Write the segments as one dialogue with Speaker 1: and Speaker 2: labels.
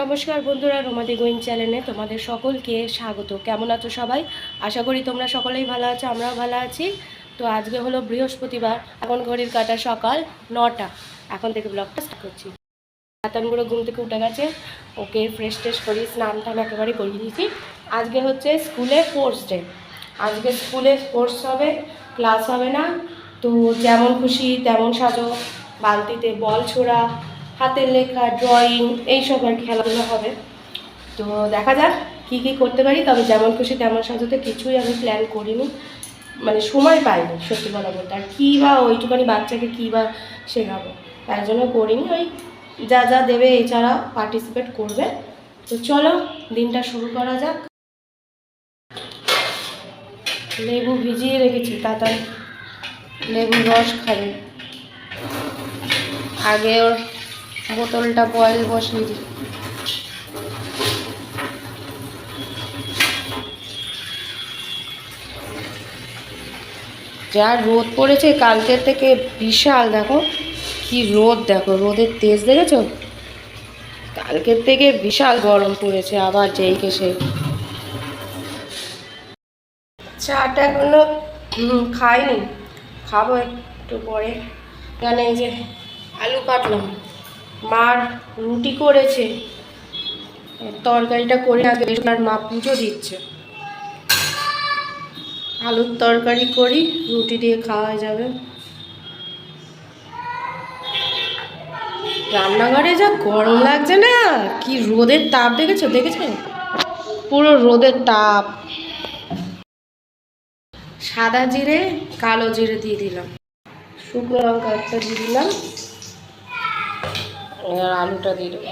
Speaker 1: নমস্কার বন্ধুরা, রোমাদি গোয়িং চ্যানেলে তোমাদের সকলকে স্বাগত। কেমন আছো সবাই? আশা করি তোমরা সকলেই ভালো আছো, আমরাও ভালো আছি। তো আজকে হলো বৃহস্পতিবার, এখন ঘড়ির কাঁটা সকাল 9টা। এখন থেকে ব্লগটা স্টার্ট করছি। তাতানগুলো ঘুম থেকে উঠে গেছে, ওকে ফ্রেশ ট্রেশ করি, স্নান টান একেবারে করিয়ে দিয়েছি। আজকে হচ্ছে স্কুলে স্পোর্টস ডে। আজকে স্কুলে স্পোর্টস হবে, ক্লাস হবে না। তো যেমন খুশি তেমন সাজো, বালতিতে বল ছোড়া, হাতের লেখা, ড্রয়িং, এইসব আর খেলাধুলো হবে। তো দেখা যাক কী কী করতে পারি। তবে যেমন খুশি তেমন সাজাতে কিছুই আমি প্ল্যান করিনি, মানে সময় পাইনি সত্যি কথা বলতে। আর কী বা ওইটুখানি বাচ্চাকে কী বা শেখাবো, তাই জন্য করিনি। ওই যা যা দেবে এছাড়া পার্টিসিপেট করবে। তো চলো দিনটা শুরু করা যাক। লেবু ভিজিয়ে রেখেছি, তাড়াতাড়ি লেবুর রস খাবে। আগে ওর বোতলটা বয়েল বসিয়ে দিই। যা রোদ পড়েছে কালকের থেকে বিশাল, দেখো কি রোদ, দেখো রোদের তেজ দেখেছো? কালকের থেকে বিশাল গরম পড়েছে। আবার যেইকে সে চাটা এখনো খাইনি, খাবো একটু পরে। এখানে এই যে আলু কাটলাম, মার রুটি করেছে, তরকারিটা করে আগে আর মা পুজো দিচ্ছে। আলুর তরকারি করি, রুটি দিয়ে খাওয়া যাবে। রান্নাঘরে যা গরম লাগছে না, কি রোদের তাপ দেখেছো? পুরো রোদের তাপ। সাদা জিরে কালো জিরে দিয়ে দিলাম, শুকনো লঙ্কা একটা দিয়ে দিলাম, আর আলুটা দিয়ে দেবো।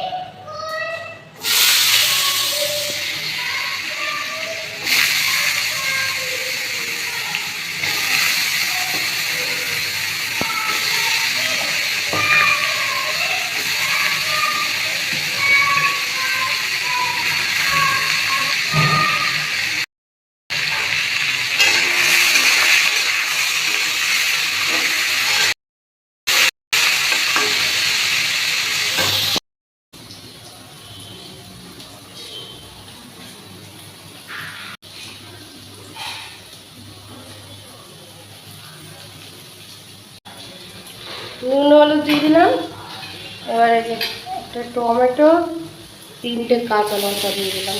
Speaker 1: নুন হলুদ দিয়ে দিলাম। এবারে যে একটা টমেটো, 3টে কাঁচা লঙ্কা দিয়ে দিলাম।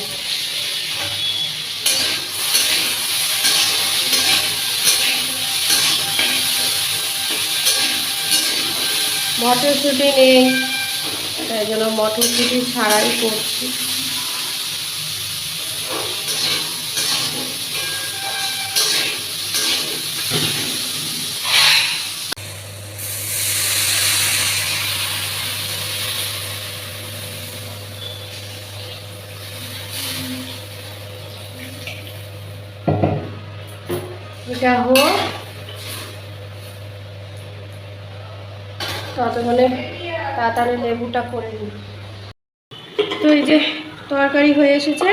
Speaker 1: মটরশুঁটি নেই, তাই জন্য মটরশুঁটি ছাড়াই করছি। এটা হোক, ততক্ষণে তাড়াতাড়ি লেবুটা করে নিই। তো এই যে তরকারি হয়ে এসেছে,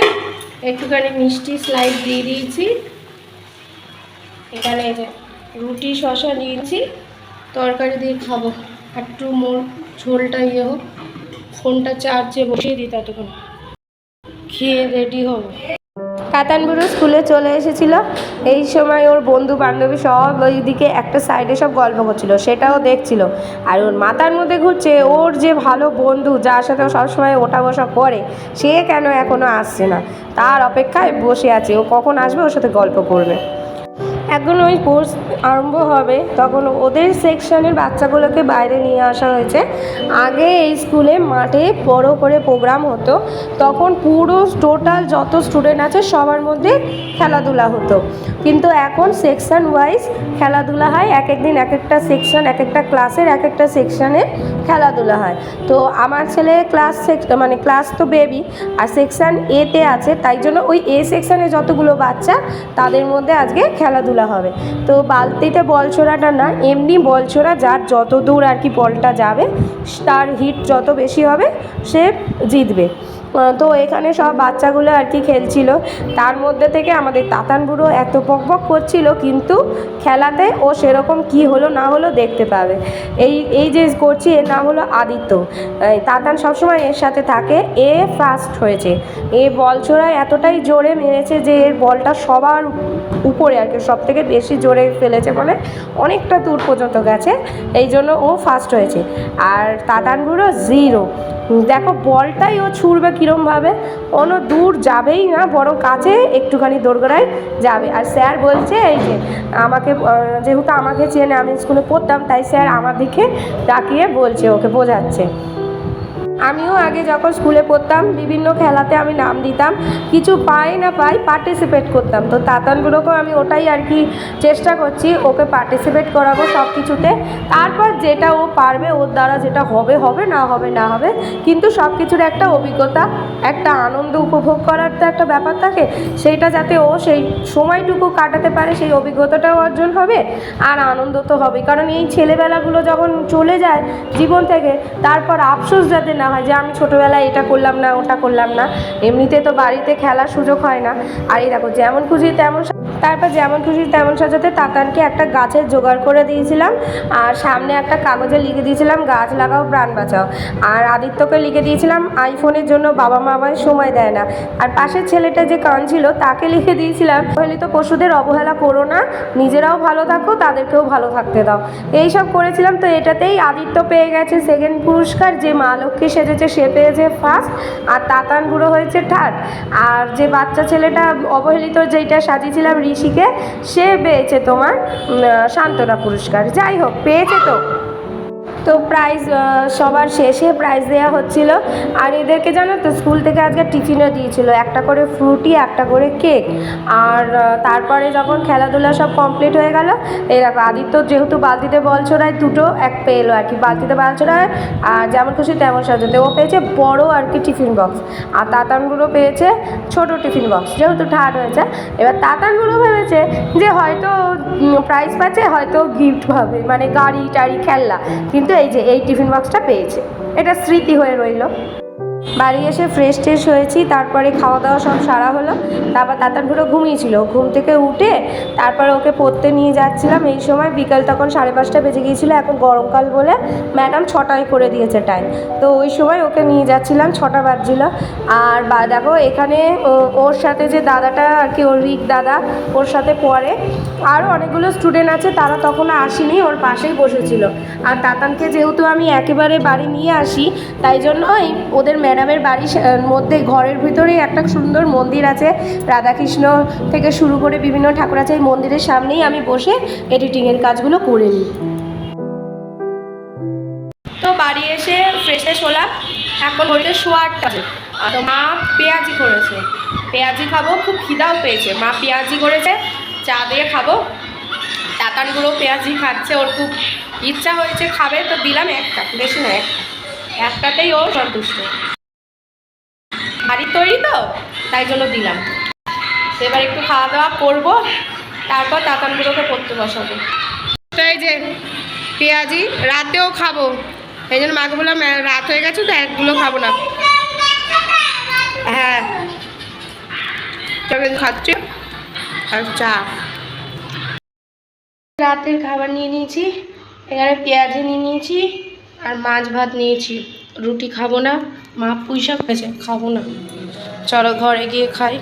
Speaker 1: একটুখানি মিষ্টি স্লাইড দিয়ে দিয়েছি। এখানে এই যে রুটি শসা নিয়েছি, তরকারি দিয়ে খাবো। একটু মোর ঝোলটা ইয়ে হোক, ফোনটা চার্জে বসিয়ে দিই, ততক্ষণ খেয়ে রেডি হবো। কাতানবুড়ো স্কুলে চলে এসেছিল, এই সময় ওর বন্ধু বান্ধবী সব ওইদিকে একটা সাইডে সব গল্প করছিল, সেটাও দেখছিল। আর ওর মাথার মধ্যে ঘুরছে ওর যে ভালো বন্ধু যার সাথে ও সবসময় ওঠা বসা করে, সে কেন এখনও আসছে না, তার অপেক্ষায় বসে আছে। ও কখন আসবে, ওর সাথে গল্প করবে। এখন ওই কোর্স আরম্ভ হবে, তখন ওদের সেকশনের বাচ্চাগুলোকে বাইরে নিয়ে আসা হয়েছে। আগে এই স্কুলে মাঠে বড় করে প্রোগ্রাম হতো, তখন পুরো টোটাল যত স্টুডেন্ট আছে সবার মধ্যে খেলাধুলা হতো। কিন্তু এখন সেকশন ওয়াইজ খেলাধুলা হয়, এক এক দিন এক একটা সেকশন, এক একটা ক্লাসের এক একটা সেকশনে খেলাধুলা হয়। তো আমার ছেলে ক্লাস তো বেবি, আর সেকশন এতে আছে, তাই জন্য ওই এ সেকশনে যতগুলো বাচ্চা তাদের মধ্যে আজকে খেলাধুলা হবে। তো বালতিতে বল ছোড়াটা না, এমনি বল ছোড়া, যার যত দূর আর কি বলটা যাবে, তার হিট যত বেশি হবে সে জিতবে। তো এখানে সব বাচ্চাগুলো আর কি খেলছিল। তার মধ্যে থেকে আমাদের তাতান বুড়ো এত বকবক করছিল, কিন্তু খেলাতে ও সেরকম কি হলো না হলো দেখতে পাবে। এই যে করছি, এর নাম হলো আদিত্য। তাতান সবসময় এর সাথে থাকে। এ ফার্স্ট হয়েছে। এ বল ছোড়ায় এতটাই জোরে মেরেছে যে এর বলটা সবার উপরে আর কি সব থেকে বেশি জোরে ফেলেছে বলে অনেকটা দূর পর্যন্ত গেছে, এই জন্য ও ফার্স্ট হয়েছে। আর তাতান বুড়ো 0। দেখো বলটাই ও ছুঁড়বে কীরমভাবে, কোনো দূর যাবেই না, বরং কাছে একটুখানি দোরগোড়ায় যাবে। আর স্যার বলছে এই যে আমাকে, যেহেতু আমাকে চেনে, আমি স্কুলে পড়তাম, তাই স্যার আমার দিকে তাকিয়ে বলছে, ওকে বোঝাচ্ছে। আমিও আগে যখন স্কুলে পড়তাম বিভিন্ন খেলাতে আমি নাম দিতাম, কিছু পাই না পাই পার্টিসিপেট করতাম। তো তাতানগুলোকেও আমি ওটাই আর কি চেষ্টা করছি, ওকে পার্টিসিপেট করাবো সব কিছুতে। তারপর যেটা ও পারবে, ওর দ্বারা যেটা হবে হবে, না হবে না হবে, কিন্তু সব কিছুর একটা অভিজ্ঞতা, একটা আনন্দ উপভোগ করার তো একটা ব্যাপার থাকে, সেইটা যাতে ও সেই সময়টুকু কাটাতে পারে, সেই অভিজ্ঞতাটাও অর্জন হবে আর আনন্দ তো হবে। কারণ এই ছেলেবেলাগুলো যখন চলে যায় জীবন থেকে, তারপর আফসোস যাতে না হয় যে আমি ছোটোবেলায় এটা করলাম না, ওটা করলাম না। এমনিতে তো বাড়িতে খেলার সুযোগ হয় না। আর এই দেখো যেমন খুশি তেমন, তারপর যেমন খুশি তেমন সাজাতে তাতানকে একটা গাছের জোগাড় করে দিয়েছিলাম, আর সামনে একটা কাগজে লিখে দিয়েছিলাম গাছ লাগাও প্রাণ বাঁচাও। আর আদিত্যকে লিখে দিয়েছিলাম আইফোনের জন্য বাবা মা আমায় সময় দেয় না। আর পাশের ছেলেটা যে কাঁদছিল তাকে লিখে দিয়েছিলাম অবহেলিত পশুদের অবহেলা করো না, নিজেরাও ভালো থাকো, তাদেরকেও ভালো থাকতে দাও। এইসব করেছিলাম। তো এটাতেই আদিত্য পেয়ে গেছে সেকেন্ড পুরস্কার, যে মা লক্ষ্মী সেজেছে সে পেয়েছে ফার্স্ট, আর তাতান বুড়ো হয়েছে থার্ড। আর যে বাচ্চা ছেলেটা অবহেলিত যেইটা সাজিয়েছিলাম ঋষিকে, সে পেয়েছে তোমার সান্ত্বনা পুরস্কার। যাই হোক, পেয়েছে তো প্রাইজ সবার শেষে প্রাইজ দেওয়া হচ্ছিল। আর এদেরকে জানো তো স্কুল থেকে আজকে টিফিনও দিয়েছিল, একটা করে ফ্রুটি, একটা করে কেক। আর তারপরে যখন খেলাধুলা সব কমপ্লিট হয়ে গেল, এই দেখো আদিত্য যেহেতু বালতিতে বল ছোড়ায় দুটো এক পেলো আর কি, বালতিতে বল ছোড়ায় আর যেমন খুশি তেমন সাজাতে, ও পেয়েছে বড় আর কি টিফিন বক্স। আর তাতানগুলো পেয়েছে ছোট টিফিন বক্স, যেহেতু থার্ড হয়েছে। এবার তাতানগুলো ভেবেছে যে হয়তো প্রাইজ পাচ্ছে, হয়তো গিফট পাবে, মানে গাড়ি টাড়ি খেলনা, কিন্তু এই যে এই টিফিন বক্সটা পেয়েছে। এটা স্মৃতি হয়ে রইল। বাড়ি এসে ফ্রেশ ট্রেশ হয়েছি, তারপরে খাওয়া দাওয়া সব সারা হলো। তারপর তাতানগুলো ঘুমিয়েছিল, ঘুম থেকে উঠে তারপরে ওকে পড়তে নিয়ে যাচ্ছিলাম। এই সময় বিকাল তখন 5:30 বেজে গিয়েছিলো। এখন গরমকাল বলে ম্যাডাম 6টায় করে দিয়েছে টাইম। তো ওই সময় ওকে নিয়ে যাচ্ছিলাম, 6টা বাজছিল। আর দেখো এখানে ওর সাথে যে দাদাটা আর কি, ওর রিক দাদা, ওর সাথে পড়ে। আরও অনেকগুলো স্টুডেন্ট আছে, তারা তখনও আসেনি, ওর পাশেই বসেছিল। আর তাতানকে যেহেতু আমি একেবারে বাড়ি নিয়ে আসি, তাই জন্য ওদের ম্যাডামের বাড়ির মধ্যে ঘরের ভিতরেই একটা সুন্দর মন্দির আছে, রাধাকৃষ্ণ থেকে শুরু করে বিভিন্ন ঠাকুর আছে। এই মন্দিরের সামনেই আমি বসে এডিটিংয়ের কাজগুলো করে নিই। তো বাড়ি এসে ফ্রেশ ফ্রেশ হলাম, এখন হচ্ছে শোয়ার টাইম। তো মা পেঁয়াজি করেছে, পেঁয়াজি খাবো, খুব খিদাও পেয়েছে। মা পেঁয়াজি করেছে, চা দিয়ে খাবো। তাতানগুলো পেঁয়াজি খাচ্ছে, ওর খুব ইচ্ছা হয়েছে খাবে, তো দিলাম একটা, বেশি না, একটাতেই ও সন্তুষ্ট। বাড়ির তৈরি তো তাই জন্য দিলাম। এবার একটু খাওয়া দাওয়া করবো, তারপর তাতানগুলোকে পড়তে বসাবো। তো এই যে পেঁয়াজি রাতেও খাবো, এই জন্য মাকে বললাম রাত হয়ে গেছে তো একগুলো খাবো না। হ্যাঁ খাচ্ছি আর চা। রাতের খাবার নিয়ে নিয়েছি, এখানে পেঁয়াজি নিয়ে নিয়েছি আর মাছ ভাত নিয়েছি। রুটি খাবো না, মা পুঁই শাক পেয়েছে, খাবো না। চলো ঘরে গিয়ে খাই।